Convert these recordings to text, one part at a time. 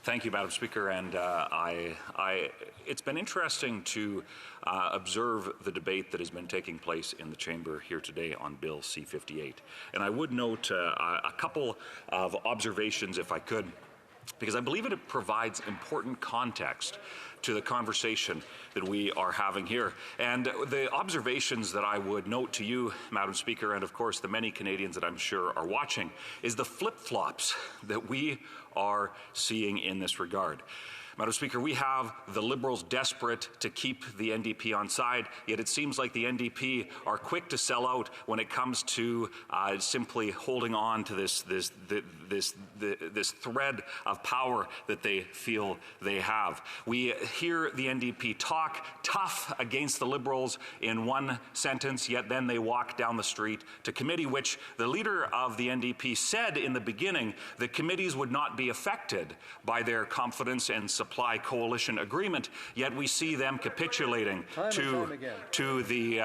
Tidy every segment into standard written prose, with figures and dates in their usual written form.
Thank you, Madam Speaker, and it's been interesting to observe the debate that has been taking place in the chamber here today on Bill C-58. And I would note a couple of observations, if I could, because I believe it provides important context to the conversation that we are having here. And the observations that I would note to you, Madam Speaker, and of course the many Canadians that I'm sure are watching, is the flip-flops that we are seeing in this regard. Madam Speaker, we have the Liberals desperate to keep the NDP on side, yet it seems like the NDP are quick to sell out when it comes to simply holding on to this thread of power that they feel they have. We hear the NDP talk tough against the Liberals in one sentence, yet then they walk down the street to committee, which the leader of the NDP said in the beginning that committees would not be affected by their confidence and supply coalition agreement, yet we see them capitulating to the...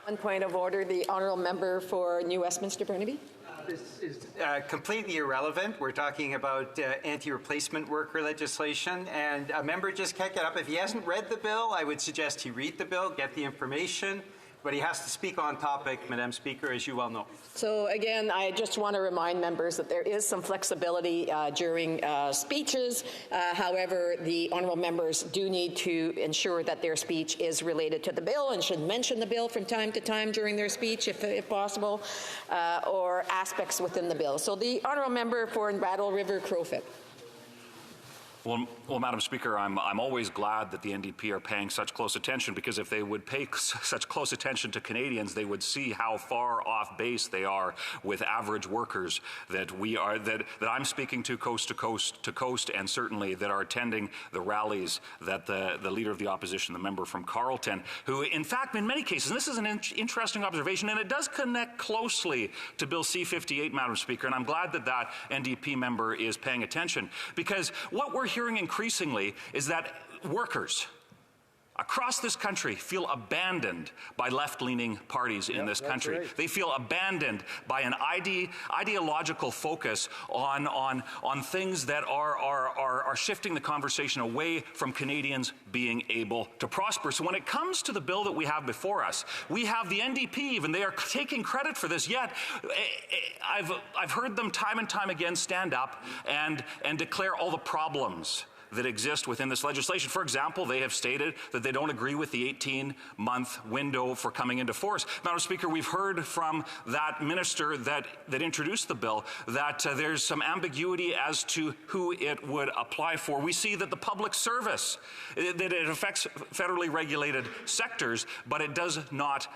One point of order, the honourable member for New Westminster, Burnaby. This is completely irrelevant. We're talking about anti-replacement worker legislation, and a member just can't get up. If he hasn't read the bill, I would suggest he read the bill, get the information, but he has to speak on topic, Madam Speaker, as you well know. So again, I just want to remind members that there is some flexibility during speeches. However, the honourable members do need to ensure that their speech is related to the bill and should mention the bill from time to time during their speech, if possible, or aspects within the bill. So the honourable member for Rattle River Crowfoot. Well, Madam Speaker, I'm always glad that the NDP are paying such close attention, because if they would pay such close attention to Canadians, they would see how far off base they are with average workers that I'm speaking to coast, and certainly that are attending the rallies that the leader of the opposition, the member from Carleton, who in fact in many cases, and this is an interesting observation, and it does connect closely to Bill C-58, Madam Speaker, and I'm glad that that NDP member is paying attention, because what we're hearing increasingly is that workers across this country feel abandoned by left-leaning parties in this country. Right. They feel abandoned by an ideological focus on things that are shifting the conversation away from Canadians being able to prosper. So when it comes to the bill that we have before us, we have the NDP even, they are taking credit for this, yet I've heard them time and time again stand up and declare all the problems that exist within this legislation. For example, they have stated that they don't agree with the 18-month window for coming into force. Madam Speaker, we've heard from that minister that introduced the bill that there's some ambiguity as to who it would apply for. We see that the public service, that it affects federally regulated sectors, but it does not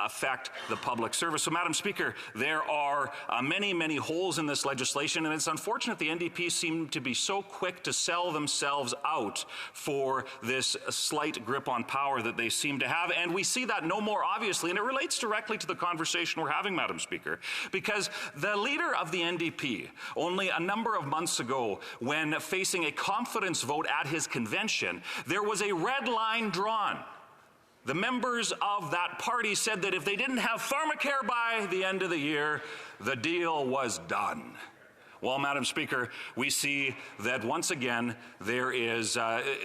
affect the public service. So, Madam Speaker, there are many holes in this legislation, and it's unfortunate the NDP seem to be so quick to sell themselves out for this slight grip on power that they seem to have. And we see that no more obviously, and it relates directly to the conversation we're having, Madam Speaker, because the leader of the NDP, only a number of months ago, when facing a confidence vote at his convention, there was a red line drawn. The members of that party said that if they didn't have pharmacare by the end of the year, the deal was done. Well, Madam Speaker, we see that once again there is,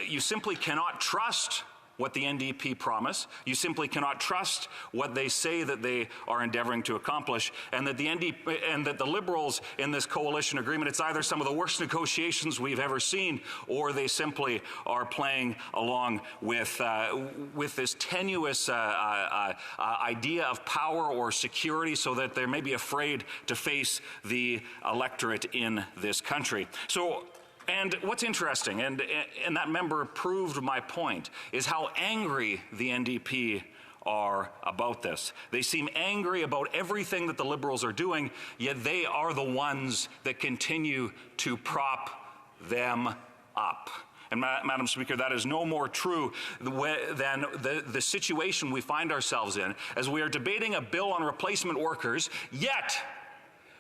you simply cannot trust what the NDP promise. You simply cannot trust what they say that they are endeavoring to accomplish, and that the NDP and that the Liberals in this coalition agreement, it's either some of the worst negotiations we've ever seen, or they simply are playing along with this tenuous idea of power or security, so that they may be afraid to face the electorate in this country. So. And what's interesting, and that member proved my point, is how angry the NDP are about this. They seem angry about everything that the Liberals are doing, yet they are the ones that continue to prop them up. And Madam Speaker, that is no more true than the situation we find ourselves in as we are debating a bill on replacement workers, yet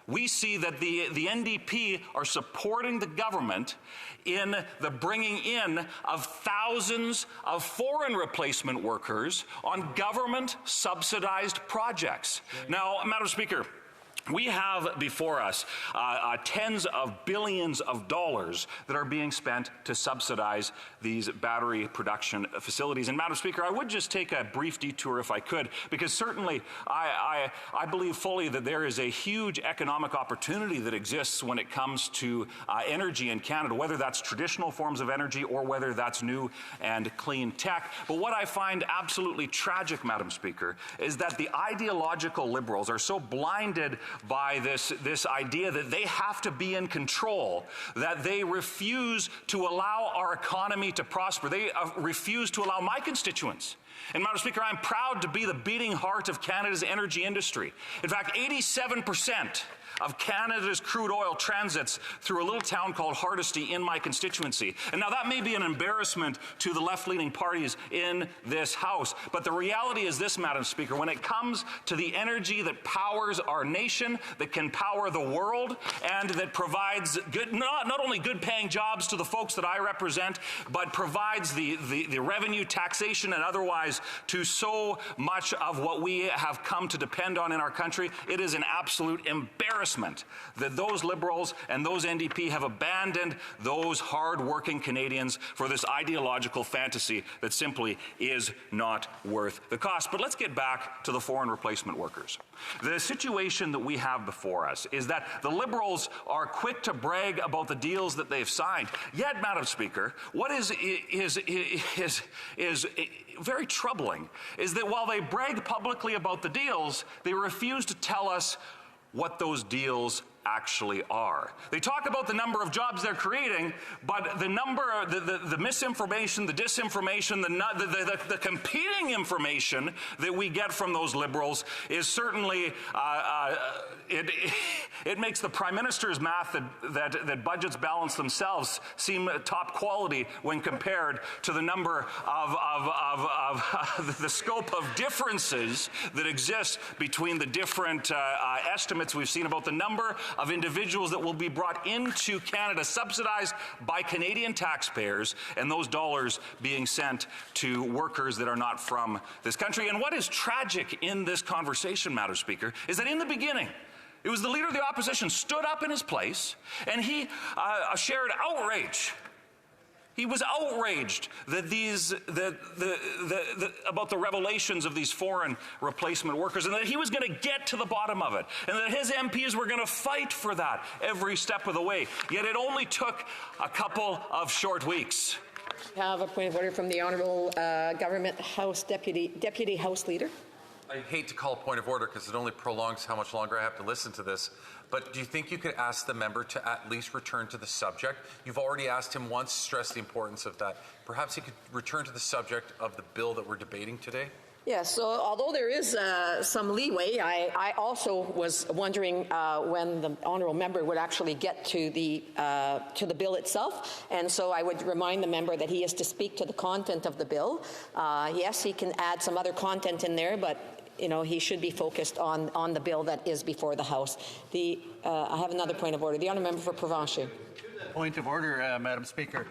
we see that the NDP are supporting the government in the bringing in of thousands of foreign replacement workers on government-subsidized projects. Now, Madam Speaker, We have before us tens of billions of dollars that are being spent to subsidize these battery production facilities. And Madam Speaker, I would just take a brief detour if I could, because certainly I believe fully that there is a huge economic opportunity that exists when it comes to energy in Canada, whether that's traditional forms of energy or whether that's new and clean tech. But what I find absolutely tragic, Madam Speaker, is that the ideological Liberals are so blinded by this idea that they have to be in control, that they refuse to allow our economy to prosper. They refuse to allow my constituents. And Madam Speaker, I'm proud to be the beating heart of Canada's energy industry. In fact, 87% of Canada's crude oil transits through a little town called Hardisty in my constituency. And now that may be an embarrassment to the left-leaning parties in this House, but the reality is this, Madam Speaker, when it comes to the energy that powers our nation, that can power the world, and that provides good, not only good-paying jobs to the folks that I represent, but provides the revenue, taxation, and otherwise to so much of what we have come to depend on in our country, it is an absolute embarrassment that those Liberals and those NDP have abandoned those hard-working Canadians for this ideological fantasy that simply is not worth the cost. But let's get back to the foreign replacement workers. The situation that we have before us is that the Liberals are quick to brag about the deals that they've signed. Yet, Madam Speaker, what is very troubling is that while they brag publicly about the deals, they refuse to tell us what those deals actually are. They talk about the number of jobs they're creating, but the number, the misinformation, the disinformation, the competing information that we get from those Liberals is certainly, it makes the Prime Minister's math that budgets balance themselves seem top quality when compared to the number of the scope of differences that exist between the different estimates we've seen about the number of individuals that will be brought into Canada subsidized by Canadian taxpayers, and those dollars being sent to workers that are not from this country. And what is tragic in this conversation, Madam Speaker, is that in the beginning, it was the Leader of the Opposition stood up in his place and he shared outrage. He was outraged that about the revelations of these foreign replacement workers, and that he was going to get to the bottom of it, and that his MPs were going to fight for that every step of the way. Yet it only took a couple of short weeks. I have a point of order from the Honourable Government House Deputy House Leader. I hate to call a point of order because it only prolongs how much longer I have to listen to this, but do you think you could ask the member to at least return to the subject? You've already asked him once, stressed the importance of that. Perhaps he could return to the subject of the bill that we're debating today? Yes, so although there is some leeway, I also was wondering when the honourable member would actually get to the bill itself, and so I would remind the member that he is to speak to the content of the bill. Yes, he can add some other content in there, but you know, he should be focused on the bill that is before the House. I have another point of order. The honourable member for Provencher. Point of order, Madam Speaker.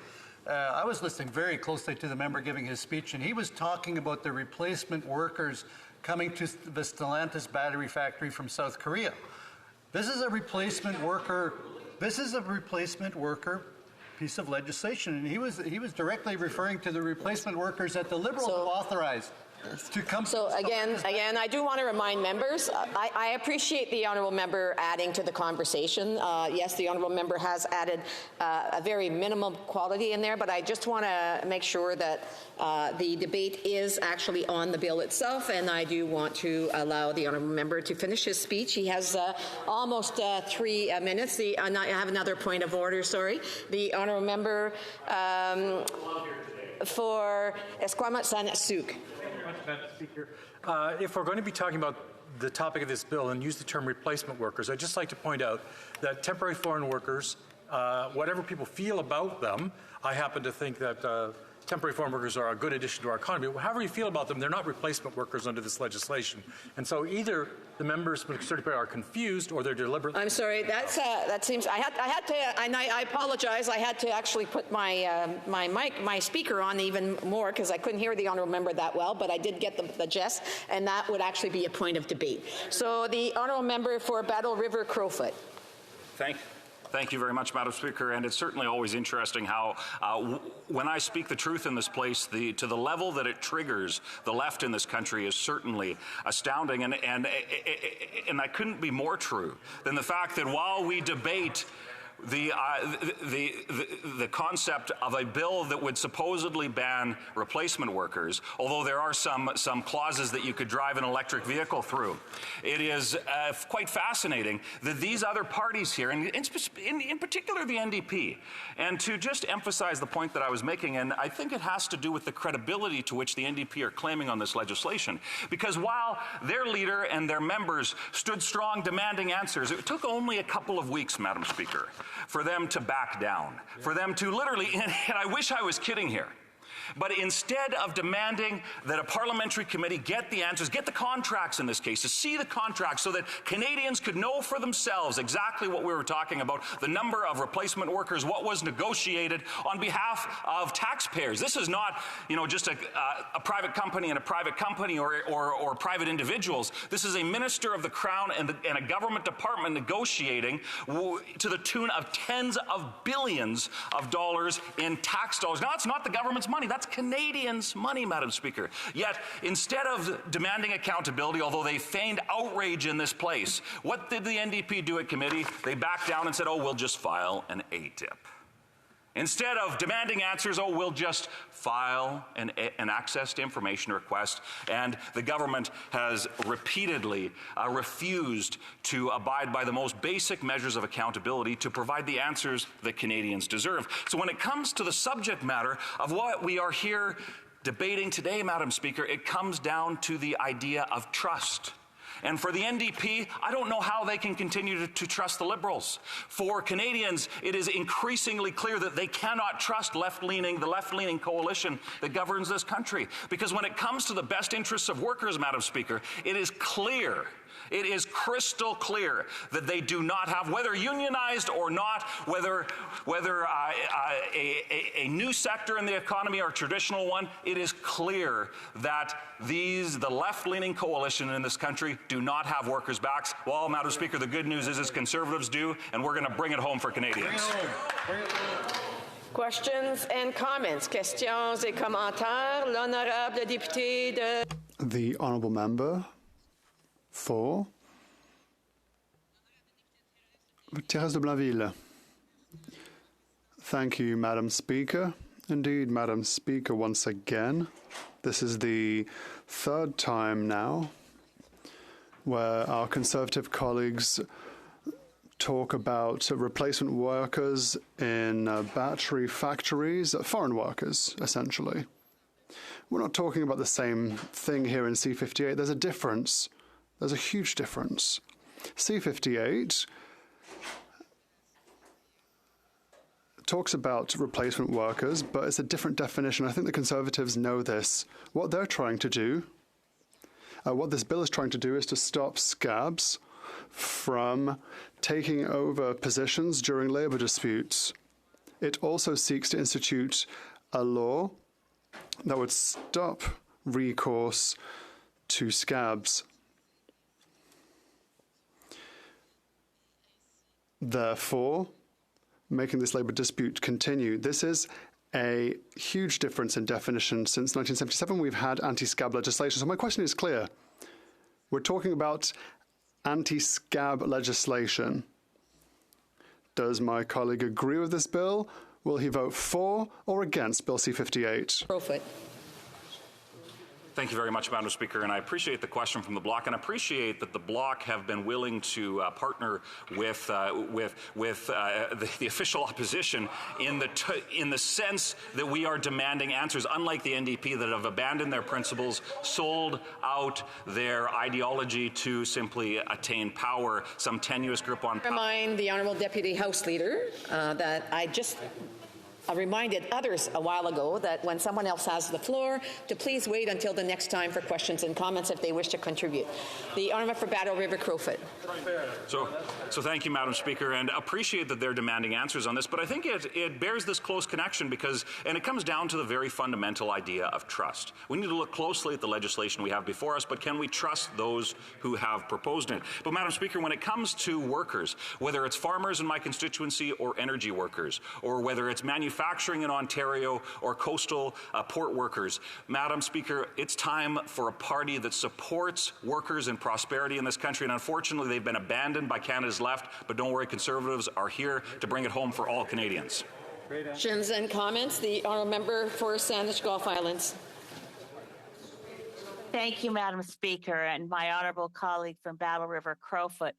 I was listening very closely to the member giving his speech, and he was talking about the replacement workers coming to the Stellantis battery factory from South Korea. This is a replacement worker. This is a replacement worker piece of legislation, and he was directly referring to the replacement workers that the Liberals have authorized. To come so again, I do want to remind members, I appreciate the honourable member adding to the conversation. Yes, the honourable member has added a very minimum quality in there, but I just want to make sure that the debate is actually on the bill itself, and I do want to allow the honourable member to finish his speech. He has almost 3 minutes. I have another point of order, sorry. The honourable member for Esquimalt-Saanich-Sooke. Madam Speaker, if we're going to be talking about the topic of this bill and use the term replacement workers, I'd just like to point out that temporary foreign workers, whatever people feel about them, I happen to think that temporary foreign workers are a good addition to our economy. However you feel about them, they're not replacement workers under this legislation. And so either the members of the Conservative Party are confused or they're deliberately... I'm sorry, that seems, I had to, and I apologize, I had to actually put my speaker on even more because I couldn't hear the honourable member that well, but I did get the gist, and that would actually be a point of debate. So the honourable member for Battle River Crowfoot. Thank you very much, Madam Speaker, and it's certainly always interesting how when I speak the truth in this place, to the level that it triggers the left in this country is certainly astounding, and that couldn't be more true than the fact that while we debate the concept of a bill that would supposedly ban replacement workers, although there are some clauses that you could drive an electric vehicle through. It is quite fascinating that these other parties here, and in particular the NDP, and to just emphasize the point that I was making, and I think it has to do with the credibility to which the NDP are claiming on this legislation, because while their leader and their members stood strong demanding answers, it took only a couple of weeks, Madam Speaker, for them to back down, for them to literally, and I wish I was kidding here, but instead of demanding that a parliamentary committee get the answers, get the contracts in this case, to see the contracts so that Canadians could know for themselves exactly what we were talking about, the number of replacement workers, what was negotiated on behalf of taxpayers. This is not, just a private company and a private company or private individuals. This is a minister of the Crown and a government department negotiating to the tune of tens of billions of dollars in tax dollars. Now, it's not the government's money. That's Canadians' money, Madam Speaker. Yet, instead of demanding accountability, although they feigned outrage in this place, what did the NDP do at committee? They backed down and said, oh, we'll just file an ATIP. Instead of demanding answers, oh, we'll just file an access to information request, and the government has repeatedly refused to abide by the most basic measures of accountability to provide the answers that Canadians deserve. So when it comes to the subject matter of what we are here debating today, Madam Speaker, it comes down to the idea of trust. And for the NDP, I don't know how they can continue to trust the Liberals. For Canadians, it is increasingly clear that they cannot trust the left-leaning coalition that governs this country. Because when it comes to the best interests of workers, Madam Speaker, it is clear, it is crystal clear that they do not have, whether unionized or not, whether a new sector in the economy or a traditional one, it is clear that the left-leaning coalition in this country do not have workers' backs. Well, Madam Speaker, the good news is Conservatives do, and we're going to bring it home for Canadians. Questions and comments. Questions et commentaires. L'honorable député de... The honourable member for Thérèse de Blainville. Thank you, Madam Speaker. Indeed, Madam Speaker, once again. This is the third time now where our Conservative colleagues talk about replacement workers in battery factories, foreign workers, essentially. We're not talking about the same thing here in C-58. There's a difference. There's a huge difference. C-58 talks about replacement workers, but it's a different definition. I think the Conservatives know this. What they're trying to do, what this bill is trying to do, is to stop scabs from taking over positions during labour disputes. It also seeks to institute a law that would stop recourse to scabs. Therefore, making this labour dispute continue. This is a huge difference in definition. Since 1977, we've had anti-scab legislation. So my question is clear. We're talking about anti-scab legislation. Does my colleague agree with this bill? Will he vote for or against Bill C-58? Crowfoot. Thank you very much, Madam Speaker, and I appreciate the question from the Bloc, and appreciate that the Bloc have been willing to partner with the official opposition in the sense that we are demanding answers, unlike the NDP that have abandoned their principles, sold out their ideology to simply attain power, some tenuous grip on power. Remind the Honourable Deputy House Leader that I just reminded others a while ago that when someone else has the floor, to please wait until the next time for questions and comments if they wish to contribute. The honourable for Battle River Crowfoot. So thank you, Madam Speaker, and appreciate that they're demanding answers on this, but I think it bears this close connection because, and it comes down to the very fundamental idea of trust. We need to look closely at the legislation we have before us, but can we trust those who have proposed it? But Madam Speaker, when it comes to workers, whether it's farmers in my constituency or energy workers, or whether it's manufacturing in Ontario or coastal port workers, Madam Speaker, it's time for a party that supports workers and prosperity in this country, and unfortunately they've been abandoned by Canada's left, but don't worry, Conservatives are here to bring it home for all Canadians. Questions and comments. The honourable member for Sandwich Gulf Islands. Thank you, Madam Speaker, and my honourable colleague from Battle River Crowfoot.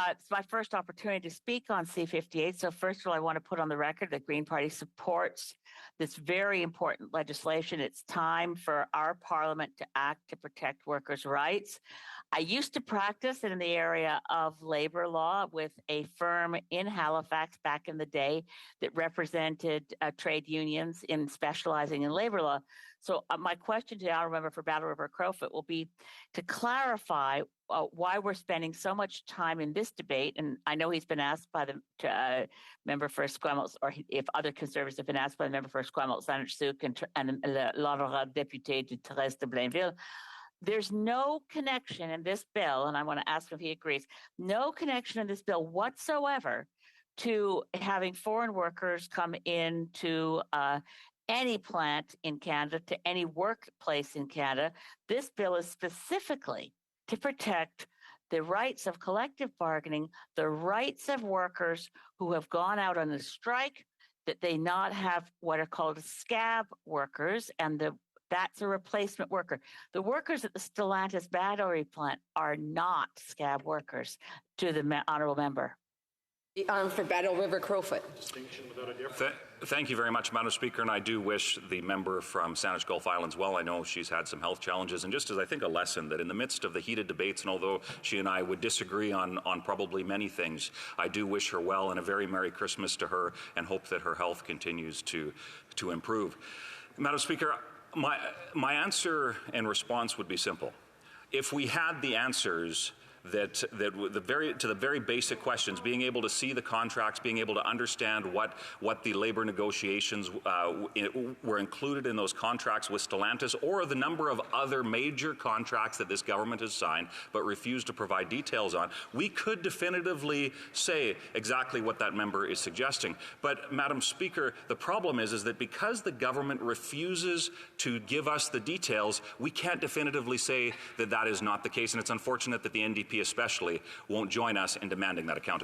It's my first opportunity to speak on C-58, so first of all, I want to put on the record that Green Party supports this very important legislation. It's time for our Parliament to act to protect workers' rights. I used to practice in the area of labor law with a firm in Halifax back in the day that represented trade unions in specializing in labor law. So my question to the honourable member for Battle River Crowfoot will be to clarify why we're spending so much time in this debate. And I know he's been asked by the member for Esquimalt, or if other Conservatives have been asked by the member for Esquimalt, Saanich Sooke, and l'honorable député du Thérèse de Blainville. There's no connection in this bill, and I want to ask if he agrees, no connection in this bill whatsoever to having foreign workers come into any plant in Canada, to any workplace in Canada. This bill is specifically to protect the rights of collective bargaining, the rights of workers who have gone out on a strike, that they not have what are called scab workers, and that's a replacement worker. The workers at the Stellantis battery plant are not scab workers, to the honourable member. The honourable for Battle River Crowfoot. Thank you very much, Madam Speaker, and I do wish the member from Saanich Gulf Islands well. I know she's had some health challenges, and just as I think a lesson that in the midst of the heated debates, and although she and I would disagree on probably many things, I do wish her well and a very Merry Christmas to her, and hope that her health continues to improve. Madam Speaker, my answer and response would be simple. If we had the answers to the very basic questions, being able to see the contracts, being able to understand what the labor negotiations were included in those contracts with Stellantis, or the number of other major contracts that this government has signed but refused to provide details on, we could definitively say exactly what that member is suggesting. But, Madam Speaker, the problem is that because the government refuses to give us the details, we can't definitively say that that is not the case, and it's unfortunate that the NDP especially won't join us in demanding that accountability.